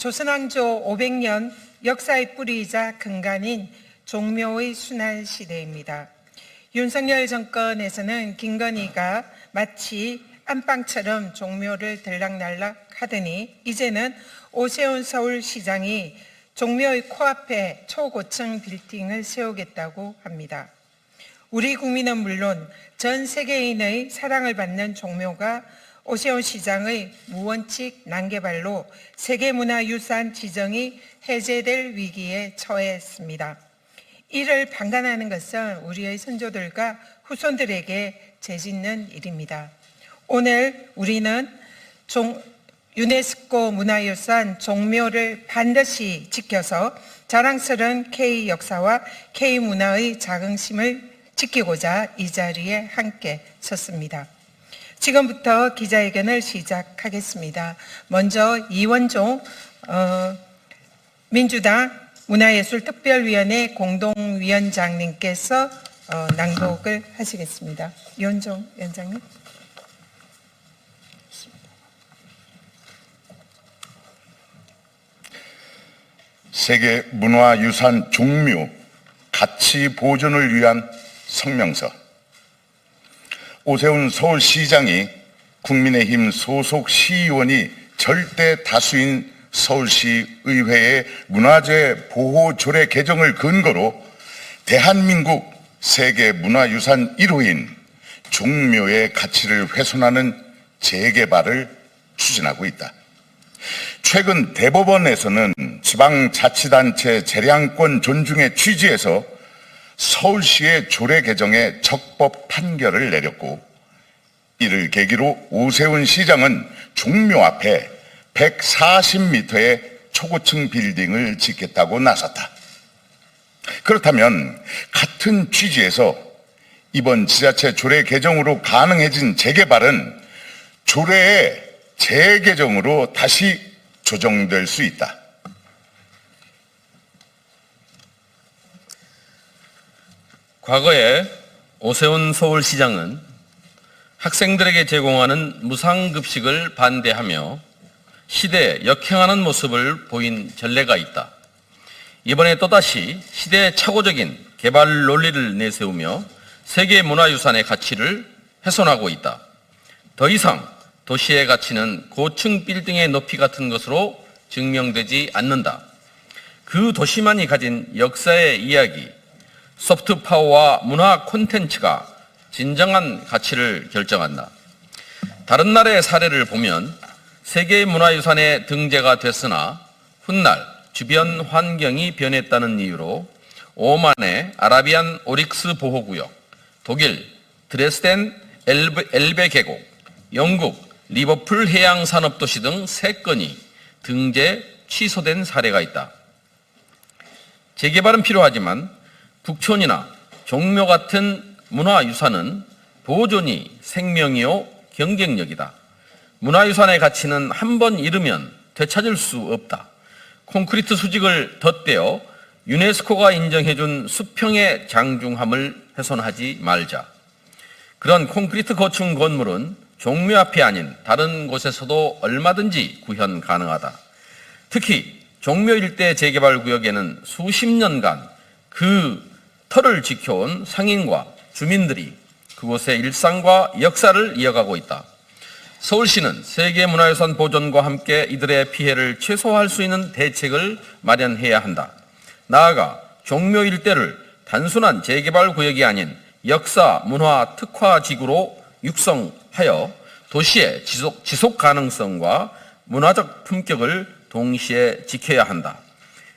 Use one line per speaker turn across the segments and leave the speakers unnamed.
조선왕조 500년 역사의 뿌리이자 근간인 종묘의 순환 시대입니다. 윤석열 정권에서는 김건희가 마치 안방처럼 종묘를 들락날락 하더니 이제는 오세훈 서울시장이 종묘의 코앞에 초고층 빌딩을 세우겠다고 합니다. 우리 국민은 물론 전 세계인의 사랑을 받는 종묘가 오세훈 시장의 무원칙 난개발로 세계문화유산 지정이 해제될 위기에 처했습니다. 이를 방관하는 것은 우리의 선조들과 후손들에게 죄짓는 일입니다. 오늘 우리는 유네스코 문화유산 종묘를 반드시 지켜서 자랑스러운 K역사와 K문화의 자긍심을 지키고자 이 자리에 함께 섰습니다. 지금부터 기자회견을 시작하겠습니다. 먼저 이원종 민주당 문화예술특별위원회 공동위원장님께서 낭독을 하시겠습니다. 이원종 위원장님.
세계문화유산 종묘 가치 보존을 위한 성명서. 오세훈 서울시장이 국민의힘 소속 시의원이 절대 다수인 서울시 의회의 문화재 보호 조례 개정을 근거로 대한민국 세계문화유산 1호인 종묘의 가치를 훼손하는 재개발을 추진하고 있다. 최근 대법원에서는 지방자치단체 재량권 존중의 취지에서 서울시의 조례 개정에 적법 판결을 내렸고, 이를 계기로 오세훈 시장은 종묘 앞에 140m의 초고층 빌딩을 짓겠다고 나섰다. 그렇다면 같은 취지에서 이번 지자체 조례 개정으로 가능해진 재개발은 조례의 재개정으로 다시 조정될 수 있다.
과거에 오세훈 서울시장은 학생들에게 제공하는 무상급식을 반대하며 시대에 역행하는 모습을 보인 전례가 있다. 이번에 또다시 시대착오적인 개발 논리를 내세우며 세계문화유산의 가치를 훼손하고 있다. 더 이상 도시의 가치는 고층 빌딩의 높이 같은 것으로 증명되지 않는다. 그 도시만이 가진 역사의 이야기, 소프트 파워와 문화 콘텐츠가 진정한 가치를 결정한다. 다른 나라의 사례를 보면 세계문화유산에 등재가 됐으나 훗날 주변 환경이 변했다는 이유로 오만의 아라비안 오릭스 보호구역, 독일 드레스덴 엘베 계곡, 영국 리버풀 해양산업도시 등 3건이 등재 취소된 사례가 있다. 재개발은 필요하지만 북촌이나 종묘 같은 문화유산은 보존이 생명이요 경쟁력이다. 문화유산의 가치는 한 번 잃으면 되찾을 수 없다. 콘크리트 수직을 덧대어 유네스코가 인정해준 수평의 장중함을 훼손하지 말자. 그런 콘크리트 고층 건물은 종묘 앞이 아닌 다른 곳에서도 얼마든지 구현 가능하다. 특히 종묘 일대 재개발 구역에는 수십 년간 그 터를 지켜온 상인과 주민들이 그곳의 일상과 역사를 이어가고 있다. 서울시는 세계문화유산 보존과 함께 이들의 피해를 최소화할 수 있는 대책을 마련해야 한다. 나아가 종묘 일대를 단순한 재개발 구역이 아닌 역사, 문화 특화지구로 육성하여 도시의 지속 가능성과 문화적 품격을 동시에 지켜야 한다.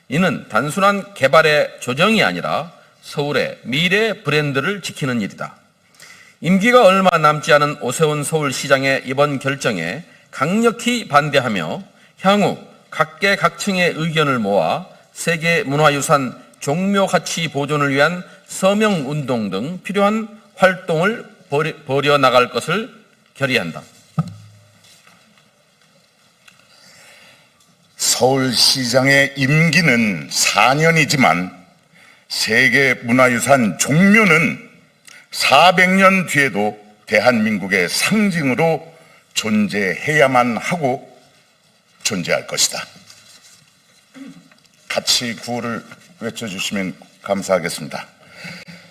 이는 단순한 개발의 조정이 아니라 서울의 미래 브랜드를 지키는 일이다. 임기가 얼마 남지 않은 오세훈 서울시장의 이번 결정에 강력히 반대하며 향후 각계각층의 의견을 모아 세계문화유산 종묘 가치 보존을 위한 서명운동 등 필요한 활동을 벌여나갈 것을 결의한다.
서울시장의 임기는 4년이지만 세계문화유산 종묘는 400년 뒤에도 대한민국의 상징으로 존재해야만 하고 존재할 것이다. 같이 구호를 외쳐주시면 감사하겠습니다.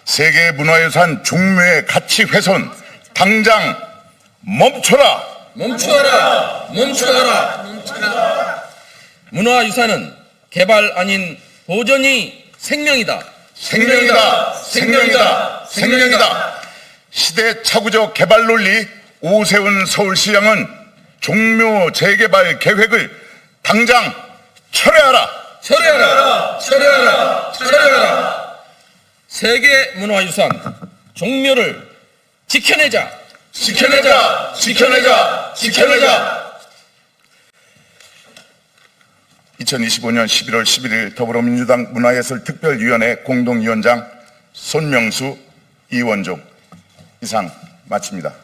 세계 문화유산 종묘의 가치 훼손 당장 멈춰라!
멈추어라! 멈추어라! 문화유산은 개발 아닌 보존이 생명이다.
생명이다. 시대착오적 개발 논리 오세훈 서울시장은 종묘 재개발 계획을 당장 철회하라.
세계 문화유산 종묘를 지켜내자.
2025년 11월 11일 더불어민주당 문화예술특별위원회 공동위원장 손명수, 이원종 이상 마칩니다.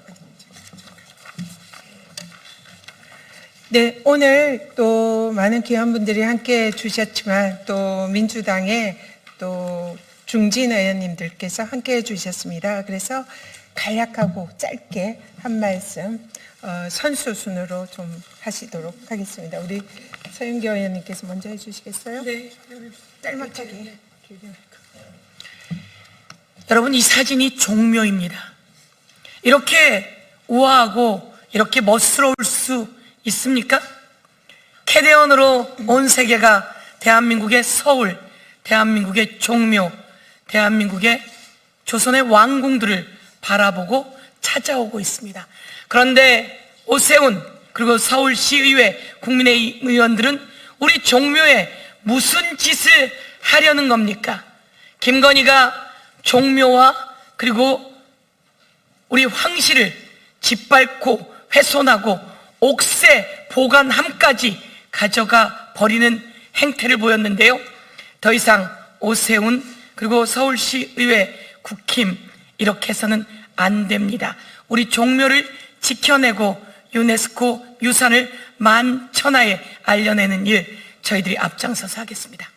네, 오늘 또 많은 귀한 분들이 함께 해주셨지만 또 민주당의 또 중진 의원님들께서 함께 해주셨습니다. 그래서 간략하고 짧게 한 말씀 선수 순으로 좀 하시도록 하겠습니다. 우리 서윤기 의원님께서 먼저 해주시겠어요? 네, 짤막하게.
여러분, 이 사진이 종묘입니다. 이렇게 우아하고 이렇게 멋스러울 수 있습니까? 캐대언으로 온 세계가 대한민국의 서울, 대한민국의 종묘, 대한민국의 조선의 왕궁들을 바라보고 찾아오고 있습니다. 그런데 오세훈 그리고 서울시의회 국민의의원들은 우리 종묘에 무슨 짓을 하려는 겁니까? 김건희가 종묘와 그리고 우리 황실을 짓밟고 훼손하고 옥새 보관함까지 가져가 버리는 행태를 보였는데요. 더 이상 오세훈 그리고 서울시의회 국힘 이렇게 해서는 안 됩니다. 우리 종묘를 지켜내고 유네스코 유산을 만천하에 알려내는 일 저희들이 앞장서서 하겠습니다.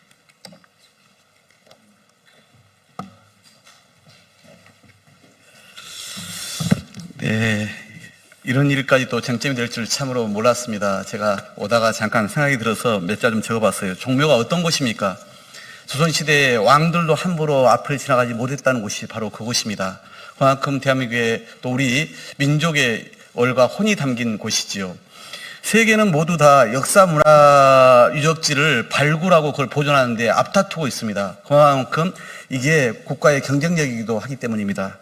네, 이런 일까지 또 쟁점이 될 줄 참으로 몰랐습니다. 제가 오다가 잠깐 생각이 들어서 몇 자 좀 적어봤어요. 종묘가 어떤 곳입니까? 조선시대의 왕들도 함부로 앞을 지나가지 못했다는 곳이 바로 그곳입니다. 그만큼 대한민국의 또 우리 민족의 얼과 혼이 담긴 곳이지요. 세계는 모두 다 역사 문화 유적지를 발굴하고 그걸 보존하는데 앞다투고 있습니다. 그만큼 이게 국가의 경쟁력이기도 하기 때문입니다.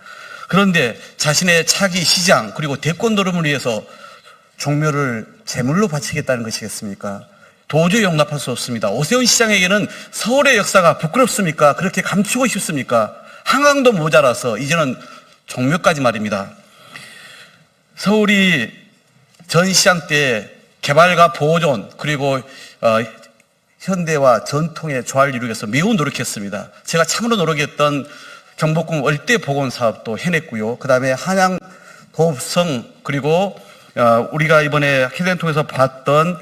그런데 자신의 차기 시장 그리고 대권 노름을 위해서 종묘를 제물로 바치겠다는 것이겠습니까? 도저히 용납할 수 없습니다. 오세훈 시장에게는 서울의 역사가 부끄럽습니까? 그렇게 감추고 싶습니까? 한강도 모자라서 이제는 종묘까지 말입니다. 서울이 전 시장 때 개발과 보존 그리고 현대와 전통의 조화를 이루기 위해서 매우 노력했습니다. 제가 참으로 노력했던 경복궁 월대 복원 사업도 해냈고요. 그 다음에 한양 도읍성 그리고 우리가 이번에 해대를 통해서 봤던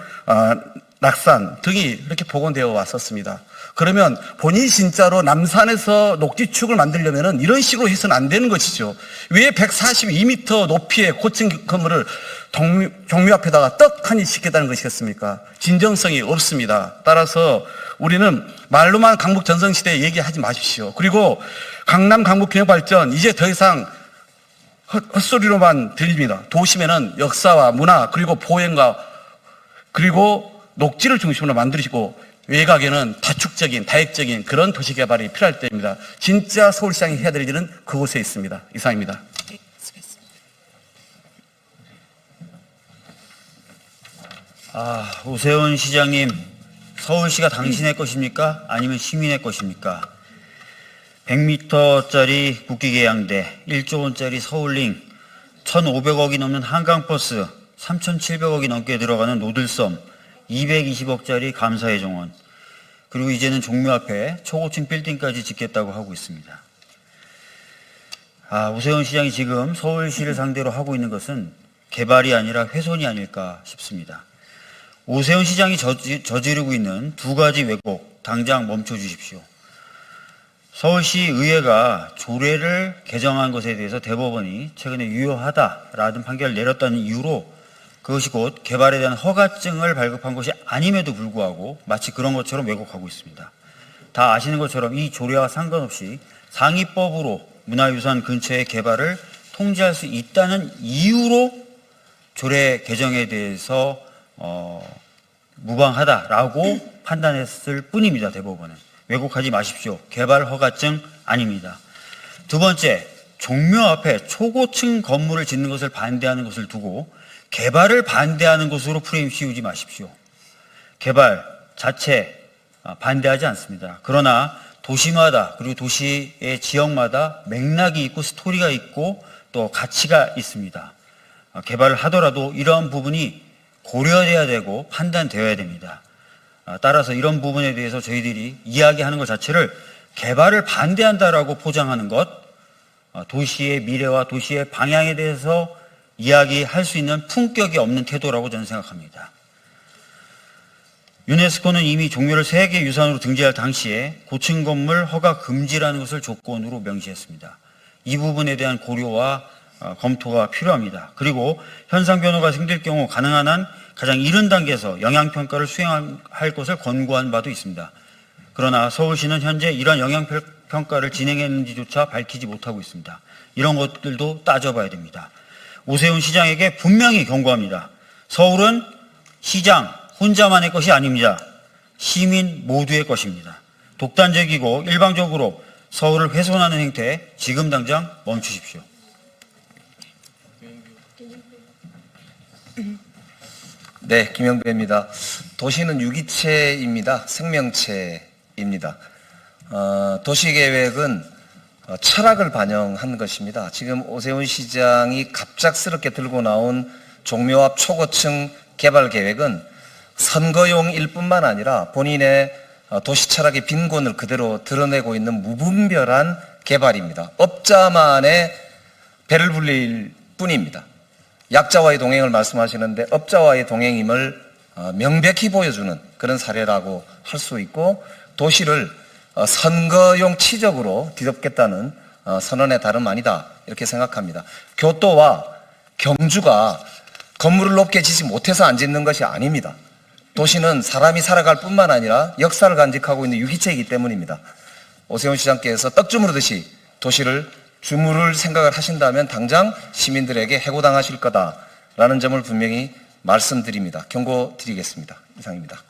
낙산 등이 이렇게 복원되어 왔었습니다. 그러면 본인이 진짜로 남산에서 녹지축을 만들려면 이런 식으로 해서는 안 되는 것이죠. 왜 142m 높이의 고층 건물을 종묘 앞에다가 떡하니 짓겠다는 것이겠습니까? 진정성이 없습니다. 따라서 우리는 말로만 강북 전성시대 얘기하지 마십시오. 그리고 강남 강북 균형발전 이제 더 이상 헛소리로만 들립니다. 도심에는 역사와 문화 그리고 보행과 그리고 녹지를 중심으로 만드시고 외곽에는 다축적인 다획적인 그런 도시개발이 필요할 때입니다. 진짜 서울시장이 해야 될 일은 그곳에 있습니다. 이상입니다.
오세훈 시장님, 서울시가 당신의 것입니까? 아니면 시민의 것입니까? 100m짜리 국기계양대, 1조 원짜리 서울링, 1,500억이 넘는 한강버스, 3,700억이 넘게 들어가는 노들섬, 220억짜리 감사의 정원, 그리고 이제는 종묘 앞에 초고층 빌딩까지 짓겠다고 하고 있습니다. 오세훈 시장이 지금 서울시를 상대로 하고 있는 것은 개발이 아니라 훼손이 아닐까 싶습니다. 오세훈 시장이 저지르고 있는 두 가지 왜곡 당장 멈춰 주십시오. 서울시 의회가 조례를 개정한 것에 대해서 대법원이 최근에 유효하다라는 판결을 내렸다는 이유로 그 그것이 곧 개발에 대한 허가증을 발급한 것이 아님에도 불구하고 마치 그런 것처럼 왜곡하고 있습니다. 다 아시는 것처럼 이 조례와 상관없이 상위법으로 문화유산 근처의 개발을 통제할 수 있다는 이유로 조례 개정에 대해서 무방하다라고 판단했을 뿐입니다. 대법원은. 왜곡하지 마십시오. 개발 허가증 아닙니다. 두 번째, 종묘 앞에 초고층 건물을 짓는 것을 반대하는 것을 두고 개발을 반대하는 것으로 프레임 씌우지 마십시오. 개발 자체 반대하지 않습니다. 그러나 도시마다 그리고 도시의 지역마다 맥락이 있고 스토리가 있고 또 가치가 있습니다. 개발을 하더라도 이러한 부분이 고려돼야 되고 판단되어야 됩니다. 따라서 이런 부분에 대해서 저희들이 이야기하는 것 자체를 개발을 반대한다라고 포장하는 것, 도시의 미래와 도시의 방향에 대해서 이야기할 수 있는 품격이 없는 태도라고 저는 생각합니다. 유네스코는 이미 종묘를 세계 유산으로 등재할 당시에 고층 건물 허가 금지라는 것을 조건으로 명시했습니다. 이 부분에 대한 고려와 검토가 필요합니다. 그리고 현상 변화가 생길 경우 가능한 한 가장 이른 단계에서 영향평가를 수행할 것을 권고한 바도 있습니다. 그러나 서울시는 현재 이러한 영향평가를 진행했는지조차 밝히지 못하고 있습니다. 이런 것들도 따져봐야 됩니다. 오세훈 시장에게 분명히 경고합니다. 서울은 시장 혼자만의 것이 아닙니다. 시민 모두의 것입니다. 독단적이고 일방적으로 서울을 훼손하는 행태 지금 당장 멈추십시오.
네, 김영배입니다. 도시는 유기체입니다. 생명체입니다. 도시계획은 철학을 반영한 것입니다. 지금 오세훈 시장이 갑작스럽게 들고 나온 종묘 앞 초고층 개발 계획은 선거용일 뿐만 아니라 본인의 도시 철학의 빈곤을 그대로 드러내고 있는 무분별한 개발입니다. 업자만의 배를 불릴 뿐입니다. 약자와의 동행을 말씀하시는데 업자와의 동행임을 명백히 보여주는 그런 사례라고 할 수 있고, 도시를 선거용 치적으로 뒤덮겠다는 선언의 다름 아니다, 이렇게 생각합니다. 교토와 경주가 건물을 높게 짓지 못해서 안 짓는 것이 아닙니다. 도시는 사람이 살아갈 뿐만 아니라 역사를 간직하고 있는 유기체이기 때문입니다. 오세훈 시장께서 떡 주무르듯이 도시를 주무를 생각을 하신다면 당장 시민들에게 해고당하실 거다라는 점을 분명히 말씀드립니다. 경고드리겠습니다. 이상입니다.